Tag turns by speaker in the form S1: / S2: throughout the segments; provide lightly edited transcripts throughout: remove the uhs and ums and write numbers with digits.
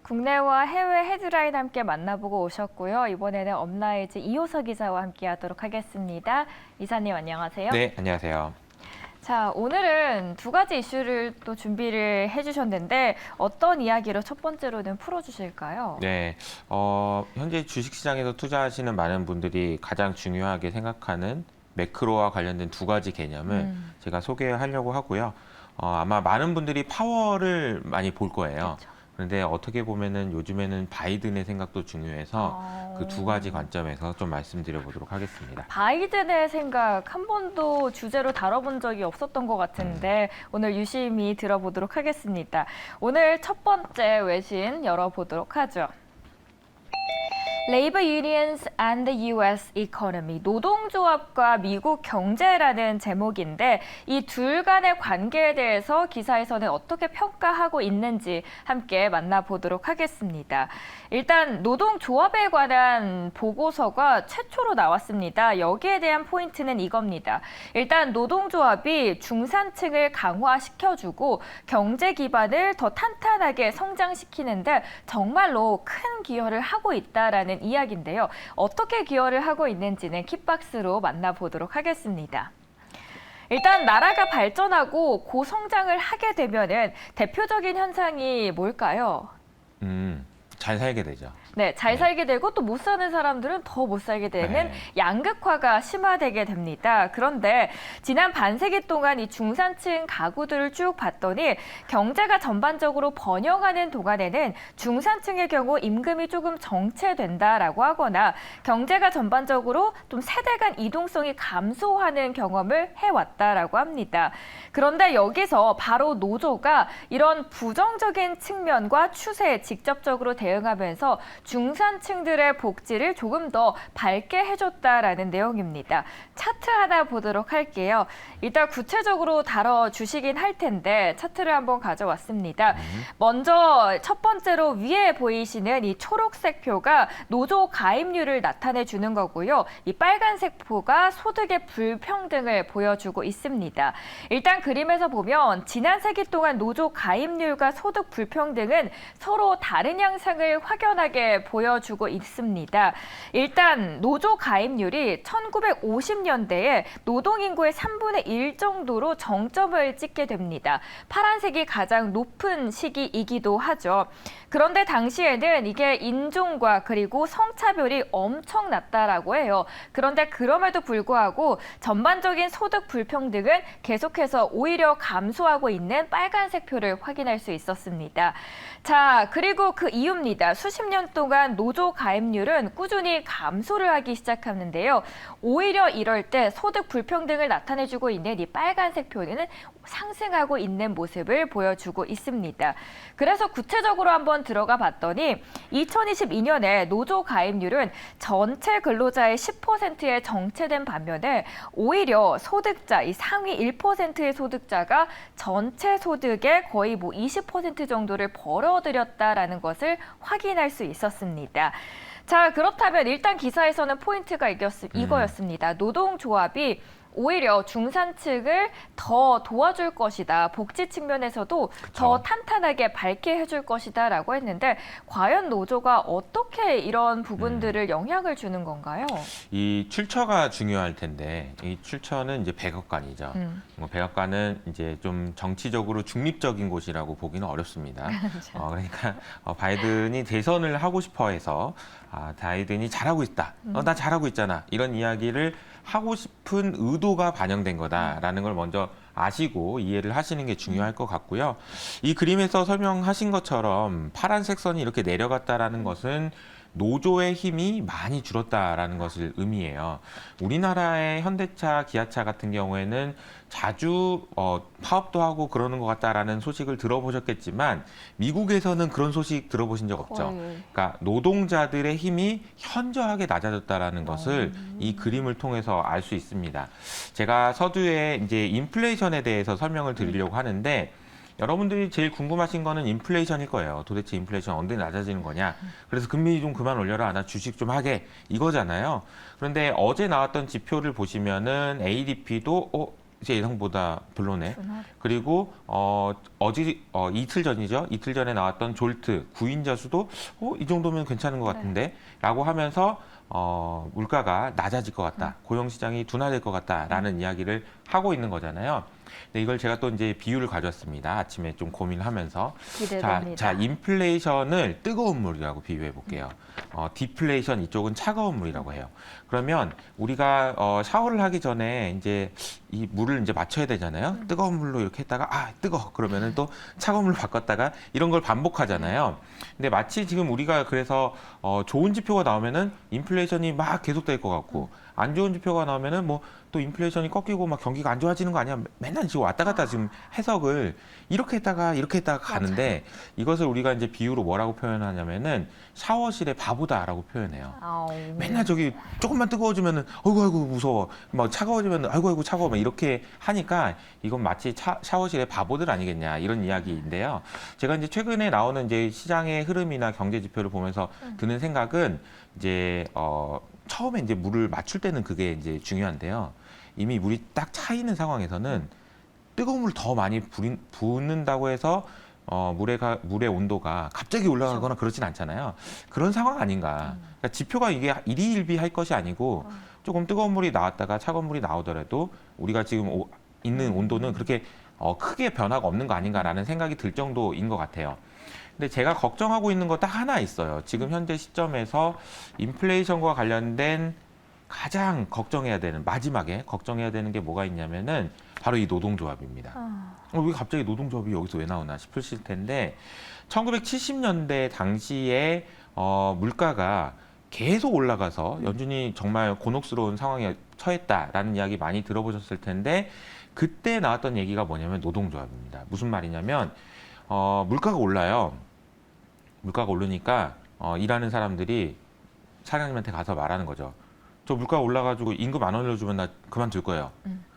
S1: 국내와 해외 헤드라인 함께 만나보고 오셨고요. 이번에는 업라이즈 이호석 기자와 함께하도록 하겠습니다. 이사님 안녕하세요.
S2: 네, 안녕하세요.
S1: 자, 오늘은 두 가지 이슈를 또 준비를 해주셨는데 어떤 이야기로 첫 번째로는 풀어주실까요?
S2: 네, 현재 주식시장에서 투자하시는 많은 분들이 가장 중요하게 생각하는 매크로와 관련된 두 가지 개념을 제가 소개하려고 하고요. 아마 많은 분들이 파월을 많이 볼 거예요.
S1: 그렇죠.
S2: 그런데 어떻게 보면은 요즘에는 바이든의 생각도 중요해서 그 두 가지 관점에서 좀 말씀드려 보도록 하겠습니다.
S1: 바이든의 생각 한 번도 주제로 다뤄본 적이 없었던 것 같은데 오늘 유심히 들어보도록 하겠습니다. 오늘 첫 번째 외신 열어보도록 하죠. Labor Unions and the U.S. Economy, 노동조합과 미국 경제라는 제목인데 이 둘 간의 관계에 대해서 기사에서는 어떻게 평가하고 있는지 함께 만나보도록 하겠습니다. 일단 노동조합에 관한 보고서가 최초로 나왔습니다. 여기에 대한 포인트는 이겁니다. 일단 노동조합이 중산층을 강화시켜주고 경제 기반을 더 탄탄하게 성장시키는데 정말로 큰 기여를 하고 있다라는 이야기인데요. 어떻게 기여를 하고 있는지는 킥박스로 만나보도록 하겠습니다. 일단 나라가 발전하고 고성장을 하게 되면은 대표적인 현상이 뭘까요?
S2: 잘 살게 되죠.
S1: 네, 잘 살게 되고 또 못 사는 사람들은 더 못 살게 되는
S2: 네.
S1: 양극화가 심화되게 됩니다. 그런데 지난 반세기 동안 이 중산층 가구들을 쭉 봤더니 경제가 전반적으로 번영하는 동안에는 중산층의 경우 임금이 조금 정체된다라고 하거나 경제가 전반적으로 좀 세대 간 이동성이 감소하는 경험을 해왔다라고 합니다. 그런데 여기서 바로 노조가 이런 부정적인 측면과 추세에 직접적으로 대응하면서 중산층들의 복지를 조금 더 밝게 해줬다라는 내용입니다. 차트 하나 보도록 할게요. 일단 구체적으로 다뤄주시긴 할 텐데 차트를 한번 가져왔습니다. 먼저 첫 번째로 위에 보이시는 이 초록색 표가 노조 가입률을 나타내 주는 거고요. 이 빨간색 표가 소득의 불평등을 보여주고 있습니다. 일단 그림에서 보면 지난 세기 동안 노조 가입률과 소득 불평등은 서로 다른 양상을 확연하게 보여주고 있습니다. 일단 노조 가입률이 1950년대에 노동인구의 3분의 1 정도로 정점을 찍게 됩니다. 파란색이 가장 높은 시기이기도 하죠. 그런데 당시에는 이게 인종과 그리고 성차별이 엄청났다라고 해요. 그런데 그럼에도 불구하고 전반적인 소득 불평등은 계속해서 오히려 감소하고 있는 빨간색 표를 확인할 수 있었습니다. 자, 그리고 그 이유입니다. 수십 년 동안 노조 가입률은 꾸준히 감소를 하기 시작하는데요. 오히려 이럴 때 소득 불평등을 나타내주고 있는 이 빨간색 표는 상승하고 있는 모습을 보여주고 있습니다. 그래서 구체적으로 한번 들어가 봤더니 2022년에 노조 가입률은 전체 근로자의 10%에 정체된 반면에 오히려 소득자, 이 상위 1%의 소득자가 전체 소득의 거의 20% 정도를 벌어들였다라는 것을 확인할 수 있었습니다. 자, 그렇다면 일단 기사에서는 포인트가 이거였습니다. 노동조합이 오히려 중산층을 더 도와줄 것이다. 복지 측면에서도 더 탄탄하게 밝게 해줄 것이다 라고 했는데 과연 노조가 어떻게 이런 부분들을 영향을 주는 건가요?
S2: 이 출처가 중요할 텐데 이 출처는 이제 백악관이죠. 백악관은 이제 좀 정치적으로 중립적인 곳이라고 보기는 어렵습니다. 그러니까 바이든이 대선을 하고 싶어해서 바이든이 잘하고 있다. 나 잘하고 있잖아. 이런 이야기를 하고 싶은 의도가 반영된 거다라는 걸 먼저 아시고 이해를 하시는 게 중요할 것 같고요. 이 그림에서 설명하신 것처럼 파란색 선이 이렇게 내려갔다라는 것은 노조의 힘이 많이 줄었다라는 것을 의미해요. 우리나라의 현대차, 기아차 같은 경우에는 자주 파업도 하고 그러는 것 같다라는 소식을 들어보셨겠지만 미국에서는 그런 소식 들어보신 적 없죠. 그러니까 노동자들의 힘이 현저하게 낮아졌다라는 것을 이 그림을 통해서 알 수 있습니다. 제가 서두에 이제 인플레이션에 대해서 설명을 드리려고 하는데 여러분들이 제일 궁금하신 거는 인플레이션일 거예요. 도대체 인플레이션 언제 낮아지는 거냐. 그래서 금리 좀 그만 올려라. 나 주식 좀 하게. 이거잖아요. 그런데 어제 나왔던 지표를 보시면은 ADP도 제 예상보다 별로네. 그리고 이틀 전이죠. 이틀 전에 나왔던 졸트 구인자 수도 이 정도면 괜찮은 것 같은데 라고 하면서 물가가 낮아질 것 같다. 고용시장이 둔화될 것 같다라는 이야기를 하고 있는 거잖아요. 근데 이걸 제가 또 이제 비유를 가져왔습니다. 아침에 좀 고민하면서.
S1: 기대됩니다.
S2: 자, 인플레이션을 뜨거운 물이라고 비유해 볼게요. 디플레이션 이쪽은 차가운 물이라고 해요. 그러면 우리가 샤워를 하기 전에 이제 이 물을 이제 맞춰야 되잖아요. 뜨거운 물로 이렇게 했다가 뜨거 그러면은 또 차가운 물로 바꿨다가 이런 걸 반복하잖아요. 근데 마치 지금 우리가 그래서 좋은 지표가 나오면은 인플레이션이 막 계속될 것 같고 안 좋은 지표가 나오면은 뭐 또 인플레이션이 꺾이고 막 경기가 안 좋아지는 거 아니야? 맨날 지금 왔다 갔다 지금 해석을 이렇게 했다가 가는데 이것을 우리가 이제 비유로 뭐라고 표현하냐면은 샤워실의 바보다라고 표현해요. 맨날 저기 조금만 뜨거워지면은 아이고 무서워. 막 차가워지면은 아이고 차가워. 막 이렇게 하니까 이건 마치 샤워실의 바보들 아니겠냐 이런 이야기인데요. 제가 이제 최근에 나오는 이제 시장의 흐름이나 경제 지표를 보면서 드는 생각은 이제 처음에 이제 물을 맞출 때는 그게 이제 중요한데요. 이미 물이 딱 차 있는 상황에서는 뜨거운 물을 더 많이 붓는다고 해서 물의 온도가 갑자기 올라가거나 그렇진 않잖아요. 그런 상황 아닌가. 그러니까 지표가 이게 일희일비할 것이 아니고 조금 뜨거운 물이 나왔다가 차가운 물이 나오더라도 우리가 지금 있는 온도는 그렇게 크게 변화가 없는 거 아닌가라는 생각이 들 정도인 것 같아요. 근데 제가 걱정하고 있는 거 딱 하나 있어요. 지금 현재 시점에서 인플레이션과 관련된 가장 마지막에 걱정해야 되는 게 뭐가 있냐면은 바로 이 노동조합입니다. 왜 갑자기 노동조합이 여기서 왜 나오나 싶으실 텐데 1970년대 당시에 물가가 계속 올라가서 연준이 정말 곤혹스러운 상황에 처했다라는 이야기 많이 들어보셨을 텐데 그때 나왔던 얘기가 뭐냐면 노동조합입니다. 무슨 말이냐면 물가가 올라요. 물가가 오르니까 일하는 사람들이 사장님한테 가서 말하는 거죠. 저 물가가 올라가지고 임금 안 올려주면 나 그만둘 거예요.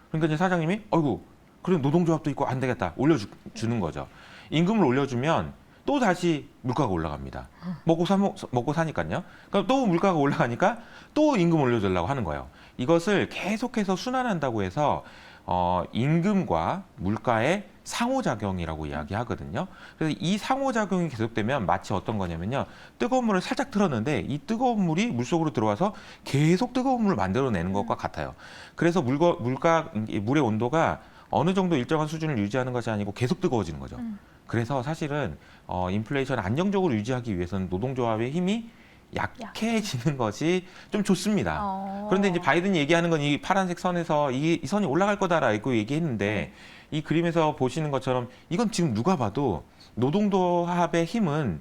S2: 그러니까 이제 사장님이 아이고 그래 노동조합도 있고 안 되겠다 올려주는 거죠. 임금을 올려주면 또 다시 물가가 올라갑니다. 먹고 사니까요. 그럼 또 물가가 올라가니까 또 임금 올려주려고 하는 거예요. 이것을 계속해서 순환한다고 해서 임금과 물가의 상호작용이라고 이야기하거든요. 그래서 이 상호작용이 계속되면 마치 어떤 거냐면요. 뜨거운 물을 살짝 틀었는데 이 뜨거운 물이 물속으로 들어와서 계속 뜨거운 물을 만들어내는 것과 같아요. 그래서 물의 온도가 어느 정도 일정한 수준을 유지하는 것이 아니고 계속 뜨거워지는 거죠. 그래서 사실은 인플레이션을 안정적으로 유지하기 위해서는 노동조합의 힘이 약해지는 것이 좀 좋습니다. 그런데 이제 바이든이 얘기하는 건 이 파란색 선에서 이 선이 올라갈 거다라고 얘기했는데 이 그림에서 보시는 것처럼 이건 지금 누가 봐도 노동조합의 힘은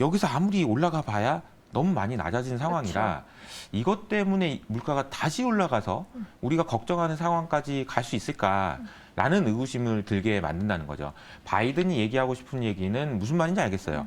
S2: 여기서 아무리 올라가 봐야 너무 많이 낮아진 상황이라 이것 때문에 물가가 다시 올라가서 우리가 걱정하는 상황까지 갈 수 있을까라는 의구심을 들게 만든다는 거죠. 바이든이 얘기하고 싶은 얘기는 무슨 말인지 알겠어요.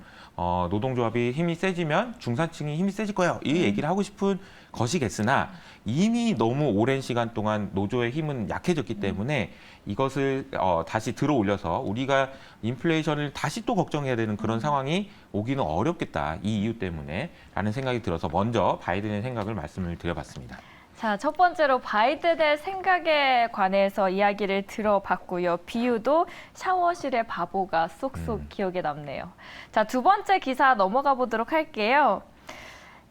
S2: 노동조합이 힘이 세지면 중산층이 힘이 세질 거예요. 이 얘기를 하고 싶은 것이겠으나 이미 너무 오랜 시간 동안 노조의 힘은 약해졌기 때문에 이것을 다시 들어 올려서 우리가 인플레이션을 다시 또 걱정해야 되는 그런 상황이 오기는 어렵겠다. 이 이유 때문에 라는 생각이 들어서 먼저 바이든의 생각을 말씀을 드려봤습니다.
S1: 자, 첫 번째로 바이든의 생각에 관해서 이야기를 들어봤고요. 비유도 샤워실의 바보가 쏙쏙 기억에 남네요. 자, 두 번째 기사 넘어가 보도록 할게요.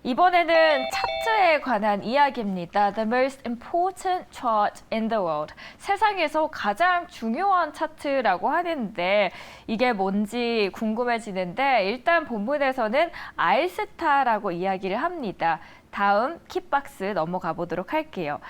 S1: 이번에는 차트에 관한 이야기입니다. The most important chart in the world. 세상에서 가장 중요한 차트라고 하는데 이게 뭔지 궁금해지는데 일단 본문에서는 알스타라고 이야기를 합니다. 다음 킥박스 넘어가 보도록 할게요.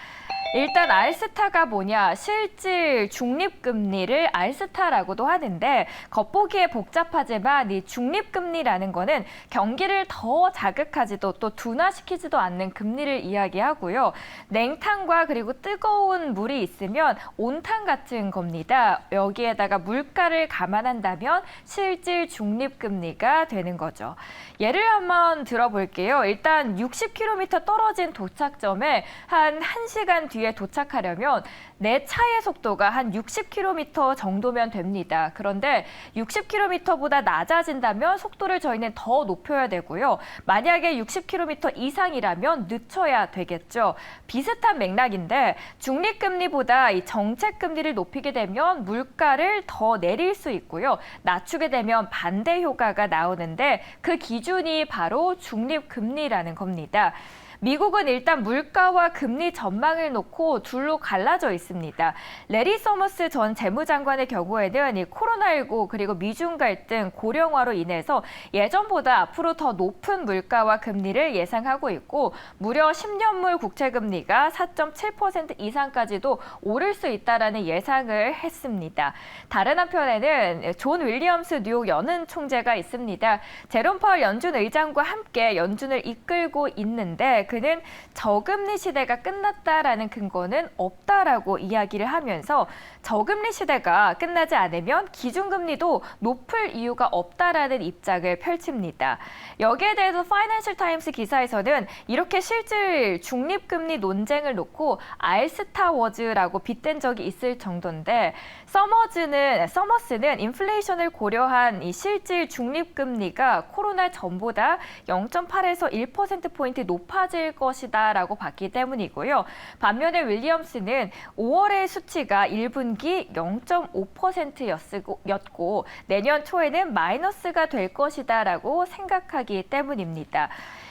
S1: 일단 알스타가 뭐냐? 실질 중립금리를 알스타라고도 하는데 겉보기에 복잡하지만 이 중립금리라는 거는 경기를 더 자극하지도 또 둔화시키지도 않는 금리를 이야기하고요. 냉탕과 그리고 뜨거운 물이 있으면 온탕 같은 겁니다. 여기에다가 물가를 감안한다면 실질 중립금리가 되는 거죠. 예를 한번 들어볼게요. 일단 60km 떨어진 도착점에 한 1시간 뒤에 어디에 도착하려면 내 차의 속도가 한 60km 정도면 됩니다. 그런데 60km보다 낮아진다면 속도를 저희는 더 높여야 되고요. 만약에 60km 이상이라면 늦춰야 되겠죠. 비슷한 맥락인데 중립금리보다 이 정책금리를 높이게 되면 물가를 더 내릴 수 있고요. 낮추게 되면 반대 효과가 나오는데 그 기준이 바로 중립금리라는 겁니다. 미국은 일단 물가와 금리 전망을 놓고 둘로 갈라져 있습니다. 레리 서머스 전 재무장관의 경우에는 이 코로나19 그리고 미중 갈등 고령화로 인해서 예전보다 앞으로 더 높은 물가와 금리를 예상하고 있고 무려 10년물 국채 금리가 4.7% 이상까지도 오를 수 있다라는 예상을 했습니다. 다른 한편에는 존 윌리엄스 뉴욕 연은 총재가 있습니다. 제롬 파월 연준 의장과 함께 연준을 이끌고 있는데 그는 저금리 시대가 끝났다라는 근거는 없다라고 이야기를 하면서 저금리 시대가 끝나지 않으면 기준금리도 높을 이유가 없다라는 입장을 펼칩니다. 여기에 대해서 파이낸셜 타임스 기사에서는 이렇게 실질 중립금리 논쟁을 놓고 알스타워즈라고 빗댄 적이 있을 정도인데 서머스는 인플레이션을 고려한 이 실질 중립금리가 코로나 전보다 0.8에서 1%포인트 높아질 것이다라고 봤기 때문이고요. 반면에 윌리엄스는 5월의 수치가 1분기 0.5%였고 내년 초에는 마이너스가 될 것이다라고 생각하기 때문입니다.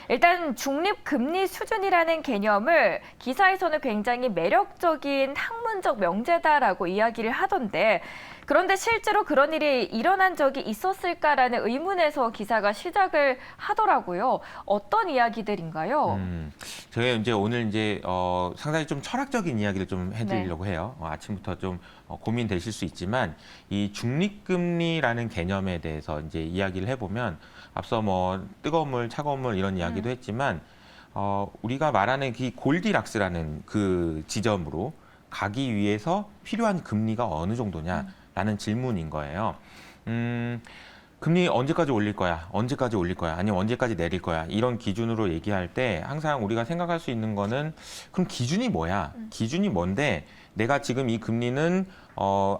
S1: 일단 중립금리 수준이라는 개념을 기사에서는 굉장히 매력적인 학문적 명제다라고 이야기를 하던데 그런데 실제로 그런 일이 일어난 적이 있었을까라는 의문에서 기사가 시작을 하더라고요. 어떤 이야기들인가요?
S2: 저희 이제 오늘 이제 상당히 좀 철학적인 이야기를 좀 해드리려고 해요. 아침부터 좀 고민되실 수 있지만 이 중립금리라는 개념에 대해서 이제 이야기를 해보면 앞서 뭐 뜨거운 물, 차가운 물 이런 이야기도 했지만 우리가 말하는 이 골디락스라는 그 지점으로 가기 위해서 필요한 금리가 어느 정도냐라는 질문인 거예요. 금리 언제까지 올릴 거야? 언제까지 올릴 거야? 아니면 언제까지 내릴 거야? 이런 기준으로 얘기할 때 항상 우리가 생각할 수 있는 거는 그럼 기준이 뭐야? 기준이 뭔데 내가 지금 이 금리는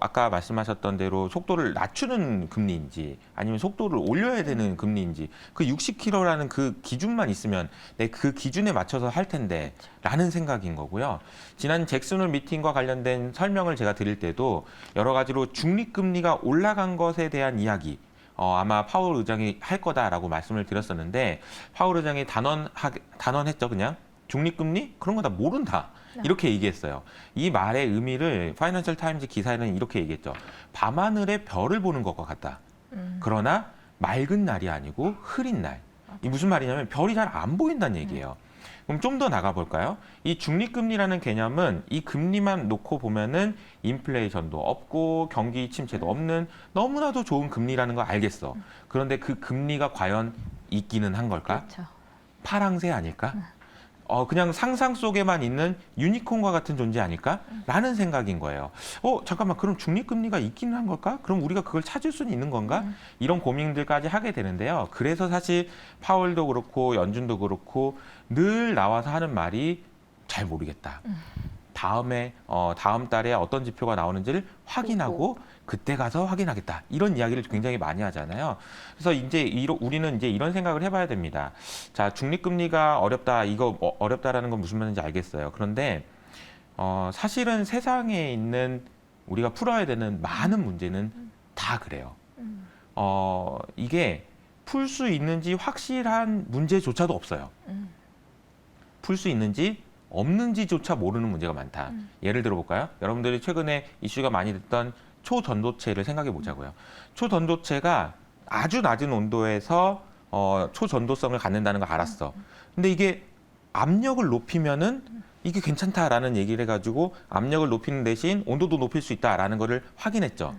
S2: 아까 말씀하셨던 대로 속도를 낮추는 금리인지 아니면 속도를 올려야 되는 금리인지 그 60km라는 그 기준만 있으면 내 그 기준에 맞춰서 할 텐데 라는 생각인 거고요. 지난 잭슨홀 미팅과 관련된 설명을 제가 드릴 때도 여러 가지로 중립금리가 올라간 것에 대한 이야기 아마 파월 의장이 할 거다라고 말씀을 드렸었는데 파월 의장이 단언했죠. 그냥 중립금리? 그런 거 다 모른다. 이렇게 얘기했어요. 이 말의 의미를 파이낸셜 타임즈 기사에는 이렇게 얘기했죠. 밤하늘의 별을 보는 것과 같다. 그러나 맑은 날이 아니고 흐린 날. 이 무슨 말이냐면 별이 잘 안 보인다는 얘기예요. 그럼 좀 더 나가볼까요? 이 중립금리라는 개념은 이 금리만 놓고 보면은 인플레이션도 없고 경기 침체도 없는 너무나도 좋은 금리라는 걸 알겠어. 그런데 그 금리가 과연 있기는 한 걸까?
S1: 그렇죠.
S2: 파랑새 아닐까? 그냥 상상 속에만 있는 유니콘과 같은 존재 아닐까? 라는 생각인 거예요. 잠깐만, 그럼 중립금리가 있기는 한 걸까? 그럼 우리가 그걸 찾을 수는 있는 건가? 이런 고민들까지 하게 되는데요. 그래서 사실 파월도 그렇고 연준도 그렇고 늘 나와서 하는 말이 잘 모르겠다. 다음 달에 어떤 지표가 나오는지를 확인하고 그때 가서 확인하겠다. 이런 이야기를 굉장히 많이 하잖아요. 그래서 이제 우리는 이제 이런 생각을 해봐야 됩니다. 자, 중립금리가 어렵다. 이거 어렵다라는 건 무슨 말인지 알겠어요. 그런데 사실은 세상에 있는 우리가 풀어야 되는 많은 문제는 다 그래요. 이게 풀 수 있는지 확실한 문제조차도 없어요. 풀 수 있는지 없는지조차 모르는 문제가 많다. 예를 들어볼까요? 여러분들이 최근에 이슈가 많이 됐던 초전도체를 생각해 보자고요. 초전도체가 아주 낮은 온도에서 초전도성을 갖는다는 걸 알았어. 근데 이게 압력을 높이면은 이게 괜찮다라는 얘기를 해가지고 압력을 높이는 대신 온도도 높일 수 있다라는 거를 확인했죠.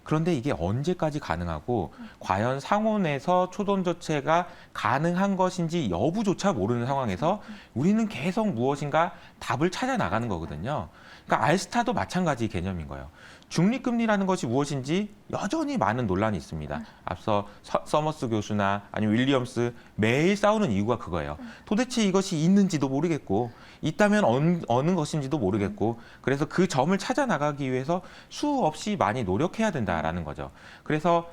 S2: 그런데 이게 언제까지 가능하고 과연 상온에서 초전도체가 가능한 것인지 여부조차 모르는 상황에서 우리는 계속 무엇인가 답을 찾아 나가는 거거든요. 그러니까 알스타도 마찬가지 개념인 거예요. 중립금리라는 것이 무엇인지 여전히 많은 논란이 있습니다. 앞서 서머스 교수나 아니면 윌리엄스 매일 싸우는 이유가 그거예요. 도대체 이것이 있는지도 모르겠고 있다면 어느 것인지도 모르겠고 그래서 그 점을 찾아 나가기 위해서 수없이 많이 노력해야 된다라는 거죠. 그래서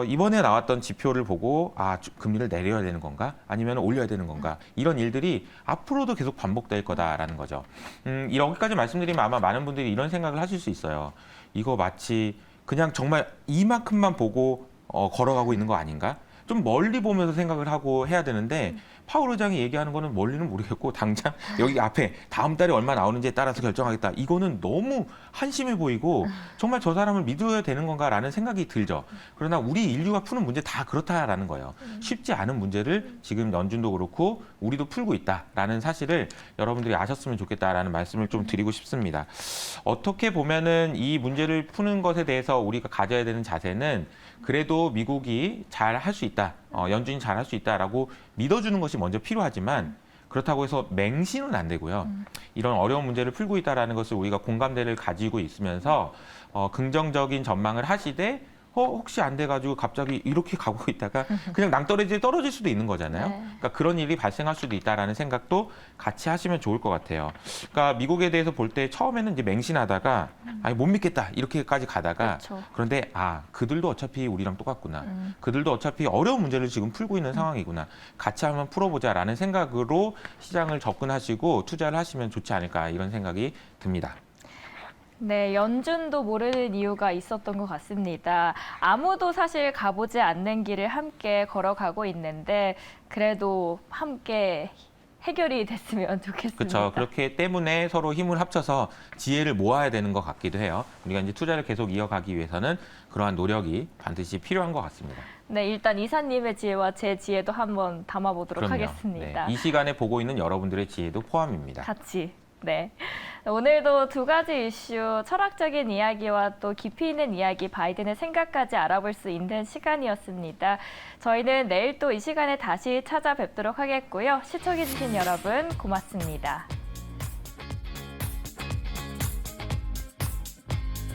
S2: 이번에 나왔던 지표를 보고 금리를 내려야 되는 건가 아니면 올려야 되는 건가 이런 일들이 앞으로도 계속 반복될 거다라는 거죠. 여기까지 말씀드리면 아마 많은 분들이 이런 생각을 하실 수 있어요. 이거 마치 그냥 정말 이만큼만 보고 걸어가고 있는 거 아닌가? 좀 멀리 보면서 생각을 하고 해야 되는데 파월 의장이 얘기하는 거는 멀리는 모르겠고 당장 여기 앞에 다음 달에 얼마 나오는지에 따라서 결정하겠다. 이거는 너무 한심해 보이고 정말 저 사람을 믿어야 되는 건가라는 생각이 들죠. 그러나 우리 인류가 푸는 문제 다 그렇다라는 거예요. 쉽지 않은 문제를 지금 연준도 그렇고 우리도 풀고 있다라는 사실을 여러분들이 아셨으면 좋겠다라는 말씀을 좀 드리고 싶습니다. 어떻게 보면은 이 문제를 푸는 것에 대해서 우리가 가져야 되는 자세는 그래도 미국이 잘 할 수 있다. 연준이 잘 할 수 있다라고 믿어주는 것이 먼저 필요하지만 그렇다고 해서 맹신은 안 되고요. 이런 어려운 문제를 풀고 있다라는 것을 우리가 공감대를 가지고 있으면서 긍정적인 전망을 하시되 혹시 안 돼가지고 갑자기 이렇게 가고 있다가 그냥 낭떠러지에 떨어질 수도 있는 거잖아요.
S1: 네.
S2: 그러니까 그런 일이 발생할 수도 있다라는 생각도 같이 하시면 좋을 것 같아요. 그러니까 미국에 대해서 볼 때 처음에는 이제 맹신하다가 아니 못 믿겠다 이렇게까지 가다가
S1: 그렇죠.
S2: 그런데 그들도 어차피 우리랑 똑같구나. 그들도 어차피 어려운 문제를 지금 풀고 있는 상황이구나. 같이 한번 풀어보자라는 생각으로 시장을 접근하시고 투자를 하시면 좋지 않을까 이런 생각이 듭니다.
S1: 네, 연준도 모르는 이유가 있었던 것 같습니다. 아무도 사실 가보지 않는 길을 함께 걸어가고 있는데 그래도 함께 해결이 됐으면 좋겠습니다.
S2: 그렇죠. 그렇기 때문에 서로 힘을 합쳐서 지혜를 모아야 되는 것 같기도 해요. 우리가 이제 투자를 계속 이어가기 위해서는 그러한 노력이 반드시 필요한 것 같습니다.
S1: 네, 일단 이사님의 지혜와 제 지혜도 한번 담아보도록
S2: 그럼요.
S1: 하겠습니다.
S2: 네, 이 시간에 보고 있는 여러분들의 지혜도 포함입니다.
S1: 같이. 네. 오늘도 두 가지 이슈, 철학적인 이야기와 또 깊이 있는 이야기, 바이든의 생각까지 알아볼 수 있는 시간이었습니다. 저희는 내일 또 이 시간에 다시 찾아뵙도록 하겠고요. 시청해주신 여러분 고맙습니다.